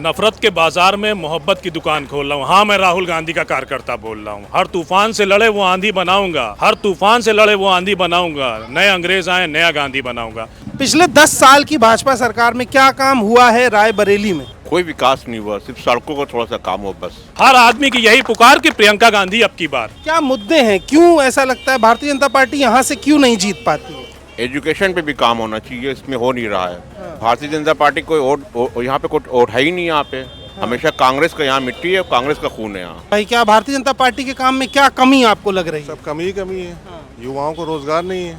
नफरत के बाजार में मोहब्बत की दुकान खोल रहा हूँ। हाँ, मैं राहुल गांधी का कार्यकर्ता बोल रहा हूँ। हर तूफान से लड़े वो आंधी बनाऊंगा, हर तूफान से लड़े वो आंधी बनाऊंगा। नए अंग्रेज आए, नया गांधी बनाऊंगा। पिछले 10 साल की भाजपा सरकार में क्या काम हुआ है रायबरेली में? कोई विकास नहीं हुआ, सिर्फ सड़कों का थोड़ा सा काम हो बस। हर आदमी की यही पुकार कि प्रियंका गांधी अब की बार। क्या मुद्दे हैं, क्यों ऐसा लगता है भारतीय जनता पार्टी यहाँ से क्यों नहीं जीत पाती है? एजुकेशन पे भी काम होना चाहिए, इसमें हो नहीं रहा है। भारतीय जनता पार्टी कोई यहाँ पे कोई वोट है ही नहीं। यहाँ पे हमेशा कांग्रेस का यहाँ मिट्टी है, कांग्रेस का खून है यहाँ। भाई, क्या भारतीय जनता पार्टी के काम में क्या कमी आपको लग रही है? सब कमी ही कमी है। युवाओं को रोजगार नहीं है,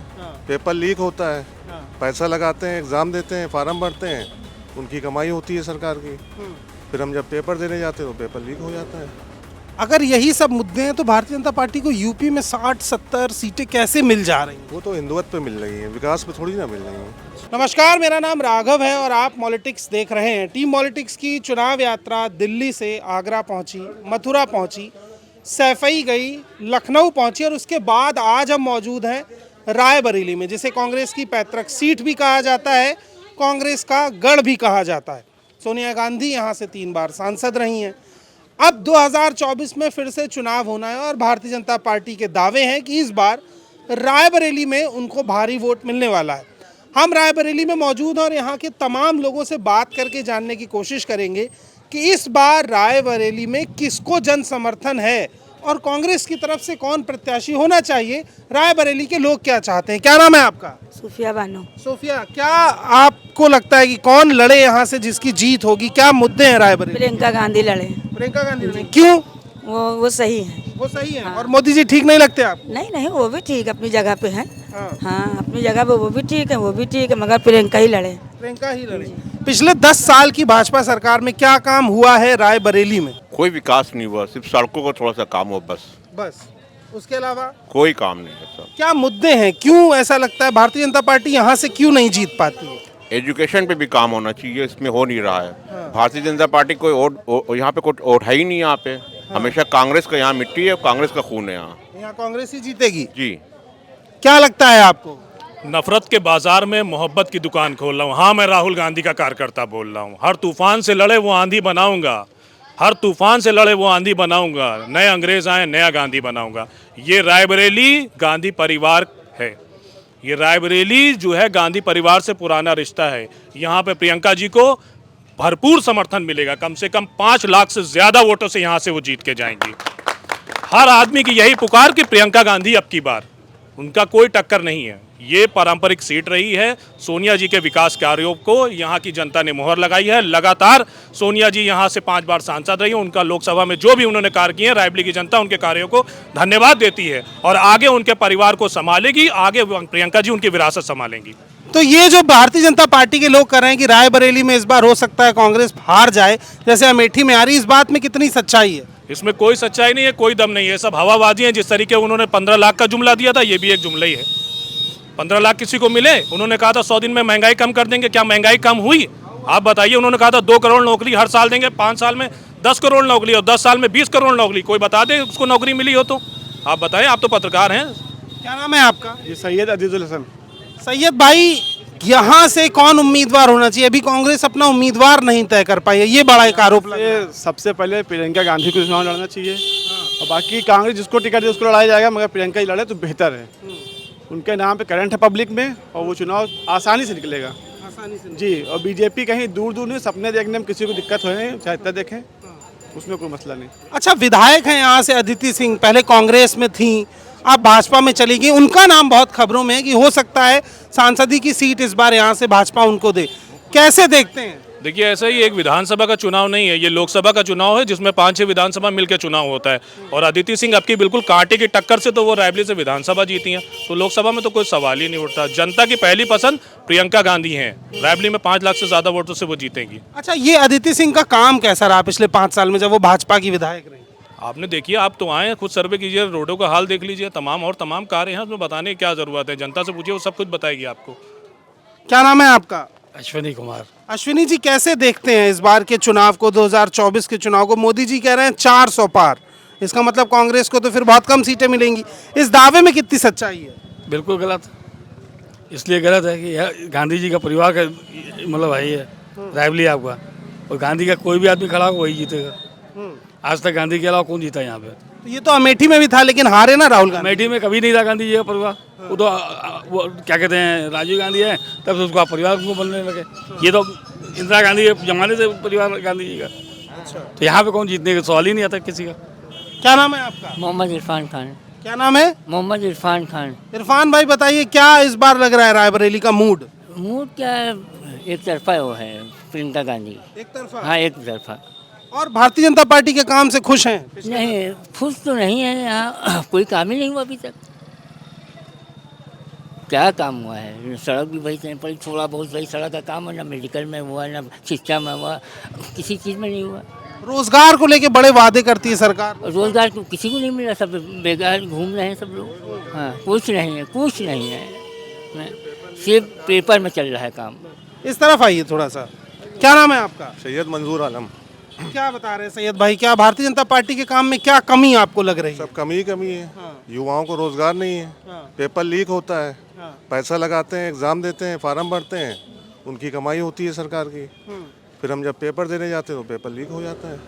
पेपर लीक होता है, पैसा लगाते हैं, एग्जाम देते हैं, फार्म भरते हैं, उनकी कमाई होती है सरकार की। फिर हम जब पेपर देने जाते हैं तो पेपर लीक हो जाता है। अगर यही सब मुद्दे हैं तो भारतीय जनता पार्टी को यूपी में 60-70 सीटें कैसे मिल जा रही हैं? वो तो हिंदुत्व पे मिल रही है, विकास पे थोड़ी ना मिल रही है। नमस्कार, मेरा नाम राघव है और आप पॉलिटिक्स देख रहे हैं। टीम पॉलिटिक्स की चुनाव यात्रा दिल्ली से आगरा पहुंची, मथुरा पहुंची, सैफई गई, लखनऊ पहुंची और उसके बाद आज हम मौजूद हैं रायबरेली में, जिसे कांग्रेस की पैतृक सीट भी कहा जाता है, कांग्रेस का गढ़ भी कहा जाता है। सोनिया गांधी यहाँ से 3 बार सांसद रही हैं। अब 2024 में फिर से चुनाव होना है और भारतीय जनता पार्टी के दावे हैं कि इस बार रायबरेली में उनको भारी वोट मिलने वाला है। हम रायबरेली में मौजूद हैं और यहाँ के तमाम लोगों से बात करके जानने की कोशिश करेंगे कि इस बार रायबरेली में किसको जन समर्थन है और कांग्रेस की तरफ से कौन प्रत्याशी होना चाहिए। रायबरेली के लोग क्या चाहते हैं? क्या नाम है आपका? सूफिया बानो। सोफिया, क्या आपको लगता है कि कौन लड़े यहाँ से जिसकी जीत होगी? क्या मुद्दे हैं रायबरेली? प्रियंका गांधी लड़े। प्रियंका गांधी लड़े, क्यों? वो सही है। वो सही है। और मोदी जी ठीक नहीं लगते आपको? नहीं, वो भी ठीक अपनी जगह पे है। हाँ। हाँ, अपनी जगह पे वो भी ठीक है, मगर प्रियंका ही लड़े। प्रियंका ही लड़े। पिछले 10 साल की भाजपा सरकार में क्या काम हुआ है रायबरेली में? कोई विकास नहीं हुआ, सिर्फ सड़कों का थोड़ा सा काम हो बस। उसके अलावा कोई काम नहीं है सब। क्या मुद्दे हैं, क्यों ऐसा लगता है भारतीय जनता पार्टी यहाँ से क्यों नहीं जीत पाती है? एजुकेशन पे भी काम होना चाहिए, इसमें हो नहीं रहा है। भारतीय जनता पार्टी कोई यहाँ पे कोई वोट है ही नहीं। यहाँ पे हमेशा कांग्रेस का यहाँ मिट्टी है, कांग्रेस का खून है यहाँ। यहाँ कांग्रेस ही जीतेगी? जी। क्या लगता है आपको? नफरत के बाजार में मोहब्बत की दुकान खोल रहा हूँ। हाँ, मैं राहुल गांधी का कार्यकर्ता बोल रहा हूँ। हर तूफान से लड़े वो आंधी बनाऊंगा, हर तूफान से लड़े वो आंधी बनाऊंगा। नए अंग्रेज आए, नया गांधी बनाऊंगा। ये रायबरेली गांधी परिवार है। ये रायबरेली जो है गांधी परिवार से पुराना रिश्ता है। यहाँ पे प्रियंका जी को भरपूर समर्थन मिलेगा। कम से कम 5 लाख से ज़्यादा वोटों से यहाँ से वो जीत के जाएंगी। हर आदमी की यही पुकार कि प्रियंका गांधी अब की बार। उनका कोई टक्कर नहीं है। ये पारंपरिक सीट रही है। सोनिया जी के विकास कार्यों को यहाँ की जनता ने मुहर लगाई है। लगातार सोनिया जी यहाँ से 5 बार सांसद रही हैं। उनका लोकसभा में जो भी उन्होंने कार्य किए हैं, रायबरेली की जनता उनके कार्यों को धन्यवाद देती है और आगे उनके परिवार को संभालेगी। आगे प्रियंका जी उनकी विरासत संभालेंगी। तो ये जो भारतीय जनता पार्टी के लोग कर रहे हैं कि रायबरेली में इस बार हो सकता है कांग्रेस हार जाए, जैसे अमेठी में आ रही, इस बात में कितनी सच्चाई है? इसमें कोई सच्चाई नहीं है, कोई दम नहीं है। सब हवाबाजी है। जिस तरीके उन्होंने 15 लाख का जुमला दिया था, ये भी एक जुमला ही है। 15 लाख किसी को मिले? उन्होंने कहा था 100 दिन में महंगाई कम कर देंगे। क्या महंगाई कम हुई? आप बताइए। उन्होंने कहा था 2 करोड़ नौकरी हर साल देंगे, 5 साल में 10 करोड़ नौकरी और 10 साल में 20 करोड़ नौकरी। कोई बता दे उसको नौकरी मिली हो तो। आप बताएं, आप तो पत्रकार हैं। क्या नाम है आपका? जी, सैयद अजीजुल हसन। सैयद भाई, यहाँ से कौन उम्मीदवार होना चाहिए? अभी कांग्रेस अपना उम्मीदवार नहीं तय कर पाई है, ये बड़ा एक आरोप लगा। सबसे पहले प्रियंका गांधी को चुनाव लड़ना चाहिए और बाकी कांग्रेस जिसको टिकट दे उसको लड़ाया जाएगा, मगर प्रियंका ही लड़े तो बेहतर है। उनके नाम पे करंट है पब्लिक में और वो चुनाव आसानी से निकलेगा। आसानी से जी। और बीजेपी कहीं दूर दूर नहीं, सपने देखने में किसी को दिक्कत हो नहीं, चाहे इतना देखें, उसमें कोई मसला नहीं। अच्छा, विधायक हैं यहाँ से अदिति सिंह, पहले कांग्रेस में थी, अब भाजपा में चली गई। उनका नाम बहुत खबरों में है कि हो सकता है सांसदी की सीट इस बार यहाँ से भाजपा उनको दे। कैसे देखते हैं? देखिए, ऐसा ही एक विधानसभा का चुनाव नहीं है, ये लोकसभा का चुनाव है जिसमें 5-6 विधानसभा मिलकर चुनाव होता है। और अदिति सिंह अब की बिल्कुल कांटे की टक्कर से तो वो रायबरेली से विधानसभा जीती हैं, तो लोकसभा में तो कोई सवाल ही नहीं उठता। जनता की पहली पसंद प्रियंका गांधी हैं। रायबरेली में 5 लाख से ज़्यादा वोटों से वो जीतेंगी। अच्छा, ये अदिति सिंह का काम कैसा रहा पिछले 5 साल में जब वो भाजपा की विधायक रही? आपने देखिए, आप तो आए, खुद सर्वे कीजिए, रोडों का हाल देख लीजिए, तमाम कार्य हैं, उसमें बताने की क्या ज़रूरत है। जनता से पूछिए, वो सब कुछ बताएगी आपको। क्या नाम है आपका? अश्विनी कुमार। अश्विनी जी, कैसे देखते हैं इस बार के चुनाव को, 2024 के चुनाव को? मोदी जी कह रहे हैं 400 पार, इसका मतलब कांग्रेस को तो फिर बहुत कम सीटें मिलेंगी। इस दावे में कितनी सच्चाई है? बिल्कुल गलत। इसलिए गलत है कि यह गांधी जी का परिवार का मतलब भाई है रायबरेली आपका, और गांधी का कोई भी आदमी खड़ा हो वही जीतेगा। आज तक गांधी के अलावा कौन जीता यहाँ पे? तो ये तो अमेठी में भी था लेकिन हारे ना राहुल गांधी। अमेठी में कभी नहीं था गांधी जी का परिवार। वो तो वो क्या कहते हैं, राजीव गांधी है, तब से उसको आप परिवार को बनने लगे। ये तो इंदिरा गांधी के जमाने से परिवार गांधी जी का। तो यहाँ पे कौन जीतने का सवाल ही नहीं आता किसी का। क्या नाम है आपका? मोहम्मद इरफान खान। क्या नाम है? मोहम्मद इरफान खान। इरफान भाई बताइए क्या इस बार लग रहा है रायबरेली का मूड? मूड क्या है, एक तरफा वो है प्रियंका गांधी। एक तरफा? हाँ, एक तरफा। और भारतीय जनता पार्टी के काम से खुश हैं? नहीं, खुश तो नहीं है, यहाँ कोई काम ही नहीं हुआ अभी तक। क्या काम हुआ है? सड़क भी वही कहीं पड़ी, थोड़ा बहुत वही सड़क का काम है, ना मेडिकल में हुआ, ना शिक्षा में हुआ, किसी चीज़ में नहीं हुआ। रोजगार को लेके बड़े वादे करती है सरकार। रोजगार तो किसी को नहीं मिला, सब बेकार घूम रहे हैं सब लोग। हाँ, कुछ नहीं है, कुछ नहीं है, सिर्फ पेपर में चल रहा है काम। इस तरफ आइए थोड़ा सा। क्या नाम है आपका? सैयद मंजूर आलम। क्या बता रहे हैं सैयद भाई, क्या भारतीय जनता पार्टी के काम में क्या कमी आपको लग रही है? सब कमी ही कमी है। युवाओं को रोजगार नहीं है, पेपर लीक होता है, पैसा लगाते हैं, एग्जाम देते हैं, फार्म भरते हैं, उनकी कमाई होती है सरकार की। फिर हम जब पेपर देने जाते हैं तो पेपर लीक हो जाता है।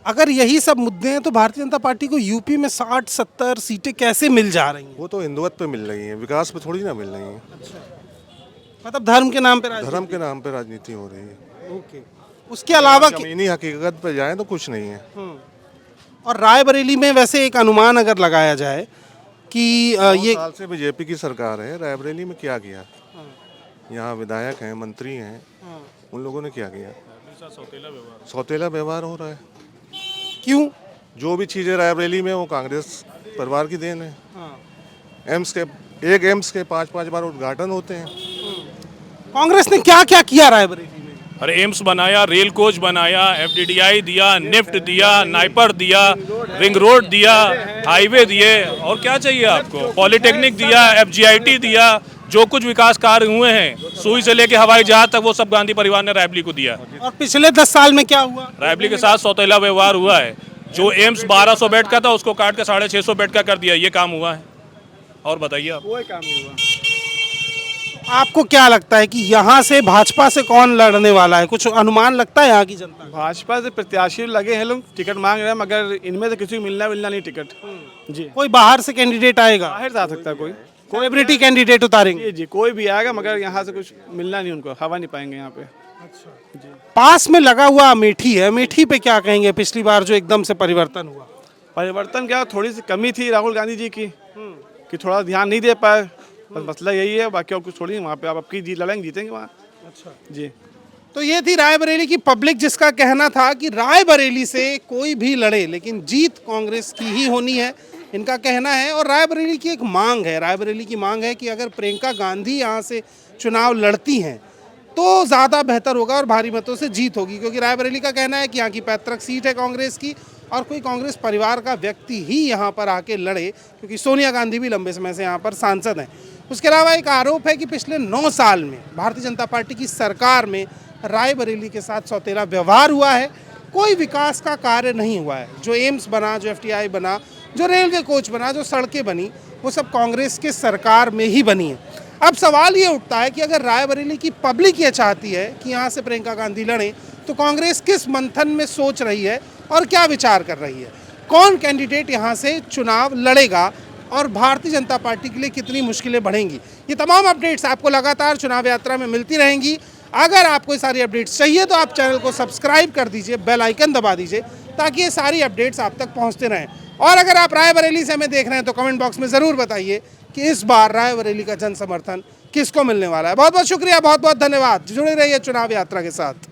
अगर यही सब मुद्दे हैं तो भारतीय जनता पार्टी को यूपी में 60-70 सीटें कैसे मिल जा रही हैं? वो तो हिंदुत्व पे मिल रही है, विकास पे थोड़ी ना मिल रही है। मतलब धर्म के नाम पे राजनीति? धर्म के नाम पे राजनीति हो रही है। ओके। उसके अलावा जमीनी हकीकत पे जाए तो कुछ नहीं है। और रायबरेली में वैसे एक अनुमान अगर लगाया जाए कि ये 2 साल से बीजेपी की सरकार है, रायबरेली में क्या किया? यहाँ विधायक हैं, मंत्री हैं, उन लोगों ने क्या किया? सौतेला व्यवहार हो रहा है। क्यों? जो भी चीज़ें रायबरेली में वो कांग्रेस परिवार की देन है। एम्स के 5-5 बार उद्घाटन होते हैं। कांग्रेस ने क्या क्या किया रायबरेली में? अरे एम्स बनाया, रेल कोच बनाया, FDDI दिया, निफ्ट दिया, नाइपर दिया, रिंग रोड दिया, हाईवे दिए, और क्या चाहिए आपको? पॉलिटेक्निक दिया, FGIT दिया, जो कुछ विकास कार्य हुए हैं सुई से लेके हवाई जहाज तक वो सब गांधी परिवार ने रायबरेली को दिया। और पिछले 10 साल में क्या हुआ? रायबरेली के साथ सौतेला व्यवहार हुआ है। जो एम्स 1200 बेड का था उसको काट के 650 बेड का कर दिया, ये काम हुआ है। और बताइए आप। कोई काम नहीं हुआ। आपको क्या लगता है कि यहाँ से भाजपा से कौन लड़ने वाला है? कुछ अनुमान लगता है यहाँ की जनता को? भाजपा से प्रत्याशी लगे हैं, लोग टिकट मांग रहे हैं, मगर इनमें से किसी को मिलना नहीं टिकट। जी, कोई बाहर से कैंडिडेट आएगा? बाहर से आ सकता है कोई, सेलिब्रिटी कैंडिडेट उतारेंगे? जी, कोई भी आएगा, मगर यहाँ से कुछ मिलना नहीं, उनको हवा नहीं पाएंगे यहाँ पे। पास में लगा हुआ अमेठी है, अमेठी पे क्या कहेंगे? पिछली बार जो एकदम से परिवर्तन हुआ, परिवर्तन क्या, थोड़ी सी कमी थी राहुल गांधी जी की कि थोड़ा ध्यान नहीं दे पाए, बस मसला यही है। बाकी और कुछ थोड़ी, वहाँ पे आप आपकी जीत लड़ेंगे, जीतेंगे वहाँ। अच्छा जी। तो ये थी रायबरेली की पब्लिक जिसका कहना था कि रायबरेली से कोई भी लड़े लेकिन जीत कांग्रेस की ही होनी है, इनका कहना है। और रायबरेली की एक मांग है, रायबरेली की मांग है कि अगर प्रियंका गांधी यहाँ से चुनाव लड़ती हैं तो ज़्यादा बेहतर होगा और भारी मतों से जीत होगी, क्योंकि रायबरेली का कहना है कि यहाँ की पैतृक सीट है कांग्रेस की और कोई कांग्रेस परिवार का व्यक्ति ही यहाँ पर आके लड़े, क्योंकि सोनिया गांधी भी लंबे समय से यहाँ पर सांसद हैं। उसके अलावा एक आरोप है कि पिछले 9 साल में भारतीय जनता पार्टी की सरकार में रायबरेली के साथ सौतेला व्यवहार हुआ है, कोई विकास का कार्य नहीं हुआ है। जो एम्स बना, जो FDI बना, जो रेलवे कोच बना, जो सड़कें बनी, वो सब कांग्रेस के सरकार में ही बनी है। अब सवाल ये उठता है कि अगर रायबरेली की पब्लिक ये चाहती है कि यहाँ से प्रियंका गांधी लड़ें, तो कांग्रेस किस मंथन में सोच रही है और क्या विचार कर रही है? कौन कैंडिडेट यहाँ से चुनाव लड़ेगा और भारतीय जनता पार्टी के लिए कितनी मुश्किलें बढ़ेंगी? ये तमाम अपडेट्स आपको लगातार चुनाव यात्रा में मिलती रहेंगी। अगर आपको ये सारी अपडेट्स चाहिए तो आप चैनल को सब्सक्राइब कर दीजिए, बेल आइकन दबा दीजिए, ताकि ये सारी अपडेट्स आप तक पहुँचते रहें। और अगर आप रायबरेली से हमें देख रहे हैं तो कमेंट बॉक्स में ज़रूर बताइए कि इस बार रायबरेली का जन समर्थन किसको मिलने वाला है। बहुत बहुत शुक्रिया, बहुत बहुत धन्यवाद। जुड़े रहिए चुनाव यात्रा के साथ।